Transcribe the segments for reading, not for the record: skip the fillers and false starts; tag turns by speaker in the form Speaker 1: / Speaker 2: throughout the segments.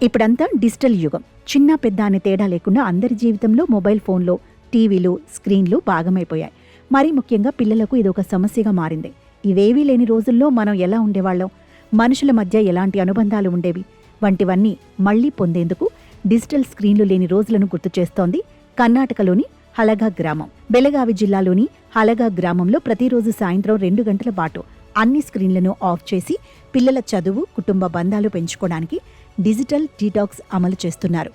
Speaker 1: ఇప్పుడంతా డిజిటల్ యుగం. చిన్న పెద్ద అనే తేడా లేకుండా అందరి జీవితంలో మొబైల్ ఫోన్లో, టీవీలు, స్క్రీన్లు భాగమైపోయాయి. మరీ ముఖ్యంగా పిల్లలకు ఇదొక సమస్యగా మారింది. ఇవేవీ లేని రోజుల్లో మనం ఎలా ఉండేవాళ్ళం, మనుషుల మధ్య ఎలాంటి అనుబంధాలు ఉండేవి వంటివన్నీ మళ్లీ పొందేందుకు డిజిటల్ స్క్రీన్లు లేని రోజులను గుర్తు చేస్తోంది కర్ణాటకలోని హలగా గ్రామం. బెళగావి జిల్లాలోని హలగా గ్రామంలో ప్రతిరోజు సాయంత్రం 2 గంటల పాటు అన్ని స్క్రీన్లను ఆఫ్ చేసి పిల్లల చదువు, కుటుంబ బంధాలు పెంచుకోవడానికి డిజిటల్ డీటాక్స్ అమలు చేస్తున్నారు.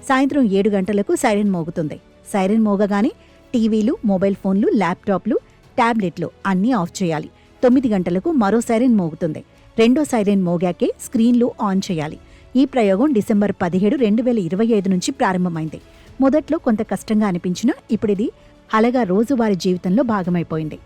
Speaker 1: సాయంత్రం 7 గంటలకు సైరన్ మోగుతుంది. సైరన్ మోగగానే టీవీలు, మొబైల్ ఫోన్లు, ల్యాప్టాప్లు, ట్యాబ్లెట్లు అన్నీ ఆఫ్ చేయాలి. 9 గంటలకు మరో సైరన్ మోగుతుంది. రెండో సైరన్ మోగాకే స్క్రీన్లు ఆన్ చేయాలి. ఈ ప్రయోగం డిసెంబర్ 17, 2025 నుంచి ప్రారంభమైంది. మొదట్లో కొంత కష్టంగా అనిపించినా ఇప్పుడిది హలగా రోజువారీ జీవితంలో భాగమైపోయింది.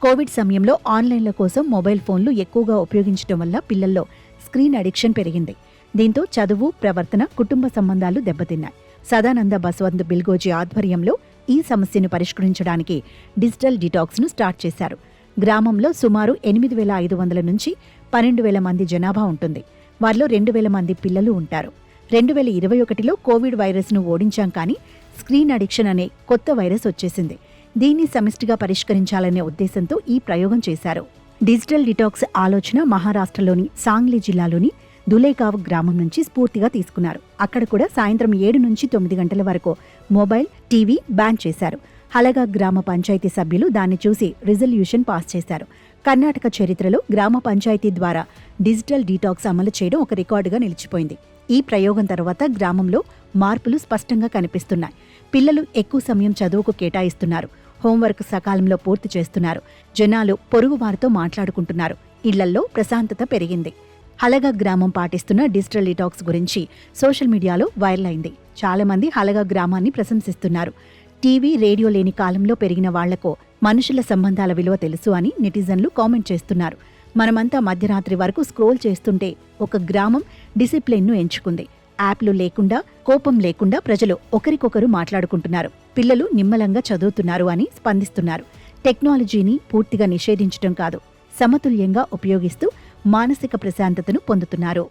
Speaker 1: కోవిడ్ సమయంలో ఆన్లైన్ల కోసం మొబైల్ ఫోన్లు ఎక్కువగా ఉపయోగించడం వల్ల పిల్లల్లో స్క్రీన్ అడిక్షన్ పెరిగింది. దీంతో చదువు, ప్రవర్తన, కుటుంబ సంబంధాలు దెబ్బతిన్నాయి. సదానంద బసవంత్ బిల్గోజీ ఆధ్వర్యంలో ఈ సమస్యను పరిష్కరించడానికి డిజిటల్ డిటాక్స్ను స్టార్ట్ చేశారు. గ్రామంలో సుమారు 8,500 నుంచి 12,000 మంది జనాభా ఉంటుంది. వారిలో 2,000 మంది పిల్లలు ఉంటారు. 2021లో కోవిడ్ వైరస్ను ఓడించాం, కానీ స్క్రీన్ అడిక్షన్ అనే కొత్త వైరస్ వచ్చేసింది. దీన్ని సమిష్టిగా పరిష్కరించాలనే ఉద్దేశంతో ఈ ప్రయోగం చేశారు. డిజిటల్ డిటాక్స్ ఆలోచన మహారాష్ట్రలోని సాంగ్లీ జిల్లాలోని దులేగావ్ గ్రామం నుంచి స్ఫూర్తిగా తీసుకున్నారు. అక్కడ కూడా సాయంత్రం 7 నుంచి 9 గంటల వరకు మొబైల్, టీవీ బ్యాన్ చేశారు. హలగా గ్రామ పంచాయతీ సభ్యులు దాన్ని చూసి రిజల్యూషన్ పాస్ చేశారు. కర్ణాటక చరిత్రలో గ్రామ పంచాయతీ ద్వారా డిజిటల్ డీటాక్స్ అమలు చేయడం ఒక రికార్డుగా నిలిచిపోయింది. ఈ ప్రయోగం తర్వాత గ్రామంలో మార్పులు స్పష్టంగా కనిపిస్తున్నాయి. పిల్లలు ఎక్కువ సమయం చదువుకు కేటాయిస్తున్నారు. హోంవర్క్ సకాలంలో పూర్తి చేస్తున్నారు. జనాలు పొరుగువారితో మాట్లాడుకుంటున్నారు. ఇళ్లల్లో ప్రశాంతత పెరిగింది. హలగా గ్రామం పాటిస్తున్న డిజిటల్ డిటాక్స్ గురించి సోషల్ మీడియాలో వైరల్ అయింది. చాలా మంది హలగా గ్రామాన్ని ప్రశంసిస్తున్నారు. టీవీ, రేడియో లేని కాలంలో పెరిగిన వాళ్లకు మనుషుల సంబంధాల విలువ తెలుసు అని నెటిజన్లు కామెంట్ చేస్తున్నారు. మనమంతా మధ్యరాత్రి వరకు స్క్రోల్ చేస్తుంటే ఒక గ్రామం డిసిప్లిన్ను ఎంచుకుంది. యాప్లు లేకుండా, కోపం లేకుండా ప్రజలు ఒకరికొకరు మాట్లాడుకుంటున్నారు. పిల్లలు నిమ్మలంగా చదువుతున్నారు అని స్పందిస్తున్నారు. టెక్నాలజీని పూర్తిగా నిషేధించడం కాదు, సమతుల్యంగా ఉపయోగిస్తూ మానసిక ప్రశాంతతను పొందుతున్నారు.